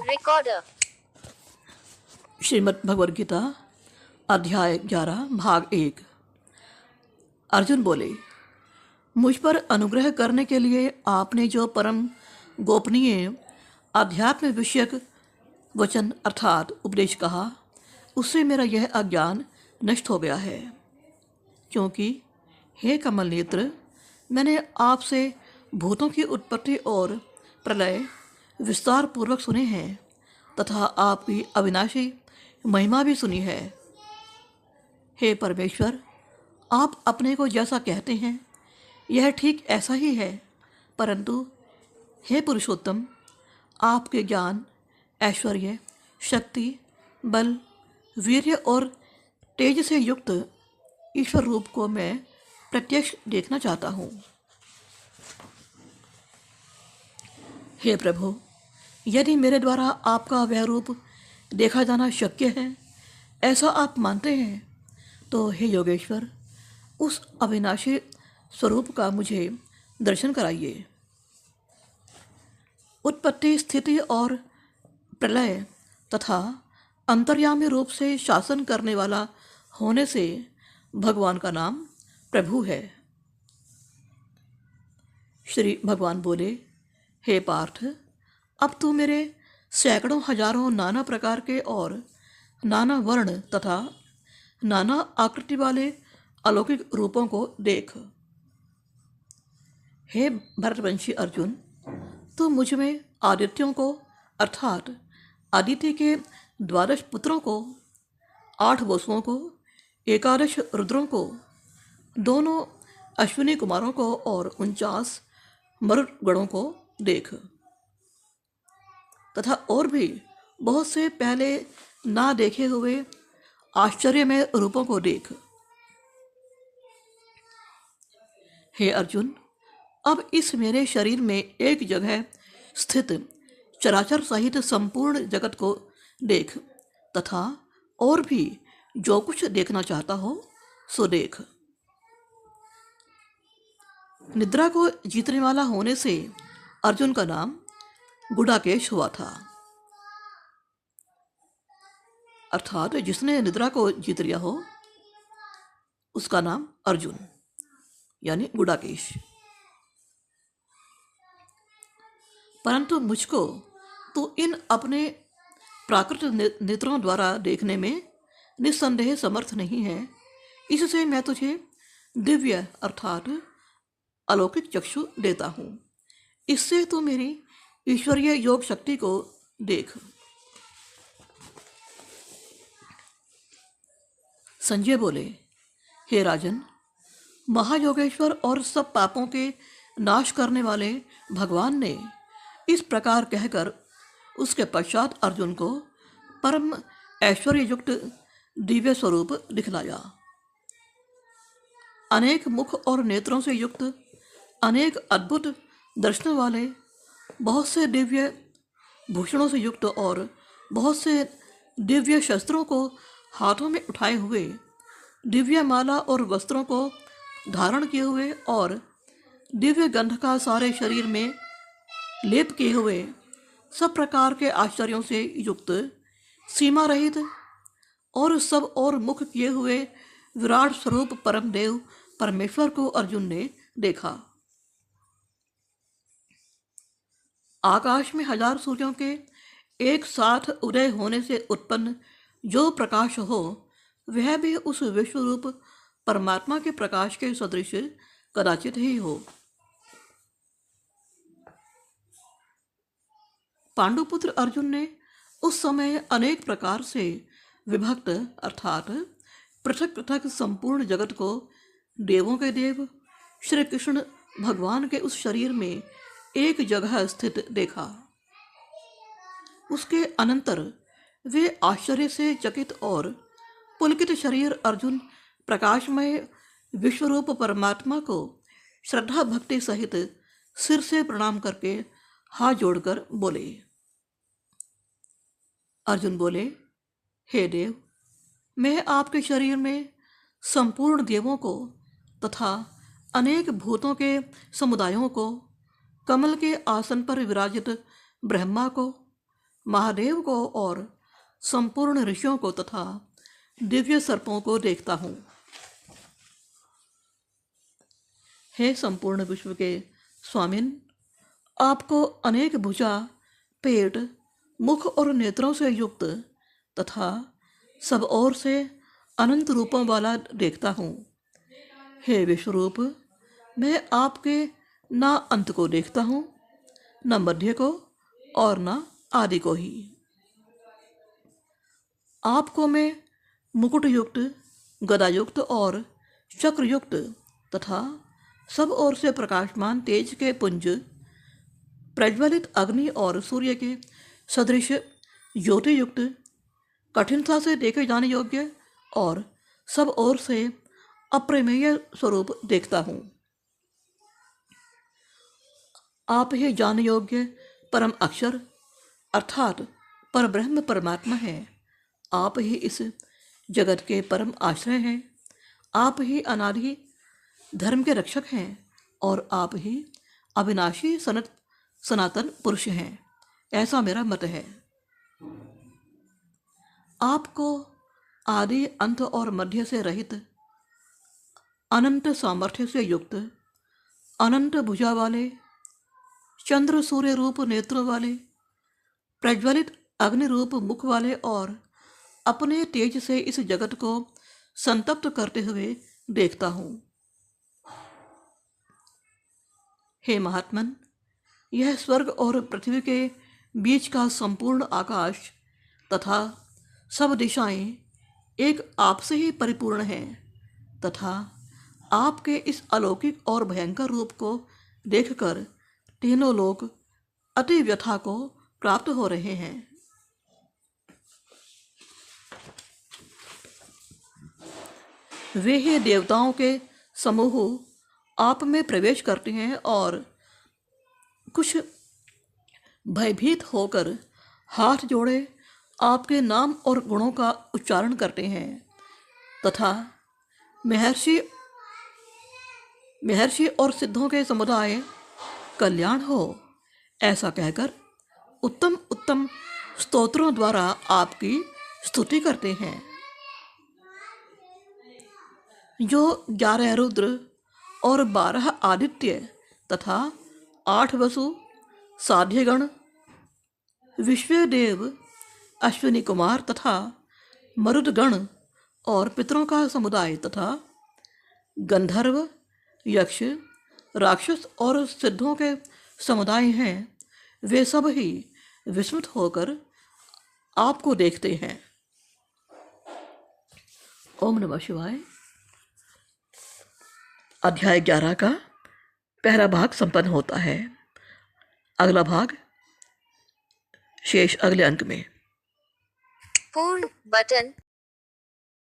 Recorder. Shrimad Bhagavad Gita अध्याय 11 भाग 1। अर्जुन बोले, मुझ पर अनुग्रह करने के लिए आपने जो परम गोपनीय अध्यात्म विषयक वचन अर्थात उपदेश कहा, उससे मेरा यह अज्ञान नष्ट हो गया है। क्योंकि हे कमल नेत्र, मैंने आपसे भूतों की उत्पत्ति और प्रलय विस्तार पूर्वक सुने हैं तथा आपकी अविनाशी महिमा भी सुनी है। हे परमेश्वर, आप अपने को जैसा कहते हैं यह ठीक ऐसा ही है, परंतु हे पुरुषोत्तम, आपके ज्ञान, ऐश्वर्य, शक्ति, बल, वीर्य और तेज से युक्त ईश्वर रूप को मैं प्रत्यक्ष देखना चाहता हूँ। हे प्रभु, यदि मेरे द्वारा आपका वह रूप देखा जाना शक्य है, ऐसा आप मानते हैं, तो हे योगेश्वर, उस अविनाशी स्वरूप का मुझे दर्शन कराइए। उत्पत्ति, स्थिति और प्रलय तथा अंतर्यामी रूप से शासन करने वाला होने से भगवान का नाम प्रभु है। श्री भगवान बोले, हे पार्थ, अब तू मेरे सैकड़ों हजारों नाना प्रकार के और नाना वर्ण तथा नाना आकृति वाले अलौकिक रूपों को देख। हे भरतवंशी अर्जुन, तू मुझ में आदित्यों को अर्थात आदित्य के 12 पुत्रों को, 8 वसुओं को, 11 रुद्रों को, दोनों अश्विनी कुमारों को और 49 मरुद्गणों को देख तथा और भी बहुत से पहले ना देखे हुए आश्चर्यमय रूपों को देख। हे अर्जुन, अब इस मेरे शरीर में एक जगह स्थित चराचर सहित संपूर्ण जगत को देख तथा और भी जो कुछ देखना चाहता हो सो देख। निद्रा को जीतने वाला होने से अर्जुन का नाम गुडाकेश हुआ था, अर्थात जिसने निद्रा को जीत लिया हो उसका नाम अर्जुन यानी गुडाकेश। परंतु मुझको तो इन अपने प्राकृत नेत्रों द्वारा देखने में निस्संदेह समर्थ नहीं है, इससे मैं तुझे दिव्य अर्थात अलौकिक चक्षु देता हूँ। इससे तू मेरी ईश्वरीय योग शक्ति को देख। संजय बोले, हे राजन, महायोगेश्वर और सब पापों के नाश करने वाले भगवान ने इस प्रकार कहकर उसके पश्चात अर्जुन को परम ऐश्वर्य युक्त दिव्य स्वरूप दिखलाया। अनेक मुख और नेत्रों से युक्त, अनेक अद्भुत दर्शन वाले, बहुत से दिव्य भूषणों से युक्त और बहुत से दिव्य शस्त्रों को हाथों में उठाए हुए, दिव्य माला और वस्त्रों को धारण किए हुए और दिव्य गंध का सारे शरीर में लेप किए हुए, सब प्रकार के आश्चर्यों से युक्त, सीमा रहित और सब और मुख किए हुए विराट स्वरूप परम देव परमेश्वर को अर्जुन ने देखा। आकाश में 1000 सूर्यों के एक साथ उदय होने से उत्पन्न जो प्रकाश हो, वह भी उस विश्वरूप परमात्मा के प्रकाश के सदृश कदाचित ही हो। पांडुपुत्र अर्जुन ने उस समय अनेक प्रकार से विभक्त अर्थात पृथक पृथक संपूर्ण जगत को देवों के देव श्री कृष्ण भगवान के उस शरीर में एक जगह स्थित देखा। उसके अनंतर वे आश्चर्य से चकित और पुलकित शरीर अर्जुन प्रकाशमय विश्वरूप परमात्मा को श्रद्धा भक्ति सहित सिर से प्रणाम करके हाथ जोड़कर बोले। अर्जुन बोले, हे देव, मैं आपके शरीर में संपूर्ण देवों को तथा अनेक भूतों के समुदायों को, कमल के आसन पर विराजित ब्रह्मा को, महादेव को और संपूर्ण ऋषियों को तथा दिव्य सर्पों को देखता हूँ। हे संपूर्ण विश्व के स्वामिन, आपको अनेक भुजा, पेट, मुख और नेत्रों से युक्त तथा सब ओर से अनंत रूपों वाला देखता हूँ। हे विश्वरूप, मैं आपके ना अंत को देखता हूँ, न मध्य को और न आदि को ही। आपको मैं मुकुट युक्त, गदा युक्त और चक्र युक्त तथा सब ओर से प्रकाशमान तेज के पुंज, प्रज्वलित अग्नि और सूर्य के सदृश ज्योति युक्त, कठिनता से देखे जाने योग्य और सब ओर से अप्रमेय स्वरूप देखता हूँ। आप ही जानने योग्य परम अक्षर अर्थात परब्रह्म परमात्मा है। आप ही इस जगत के परम आश्रय हैं। आप ही अनादि धर्म के रक्षक हैं और आप ही अविनाशी सनातन पुरुष हैं, ऐसा मेरा मत है। आपको आदि अंत और मध्य से रहित, अनंत सामर्थ्य से युक्त, अनंत भुजा वाले, चंद्र सूर्य रूप नेत्रों वाले, प्रज्वलित अग्नि रूप मुख वाले और अपने तेज से इस जगत को संतप्त करते हुए देखता हूँ। हे महात्मन, यह स्वर्ग और पृथ्वी के बीच का संपूर्ण आकाश तथा सब दिशाएं एक आपसे ही परिपूर्ण हैं तथा आपके इस अलौकिक और भयंकर रूप को देखकर तीनों लोग अति व्यथा को प्राप्त हो रहे हैं। वे ही देवताओं के समूह आप में प्रवेश करते हैं और कुछ भयभीत होकर हाथ जोड़े आपके नाम और गुणों का उच्चारण करते हैं तथा महर्षि और सिद्धों के समुदाय कल्याण हो, ऐसा कहकर उत्तम उत्तम स्तोत्रों द्वारा आपकी स्तुति करते हैं। जो 11 रुद्र और 12 आदित्य तथा 8 वसु, साध्यगण, विश्वदेव, अश्विनी कुमार तथा मरुदगण और पितरों का समुदाय तथा गंधर्व, यक्ष, राक्षस और सिद्धों के समुदाय हैं, वे सब ही विस्मित होकर आपको देखते हैं। ओम नमः शिवाय। अध्याय 11 का पहला भाग संपन्न होता है। अगला भाग शेष अगले अंक में। पूर्ण बटन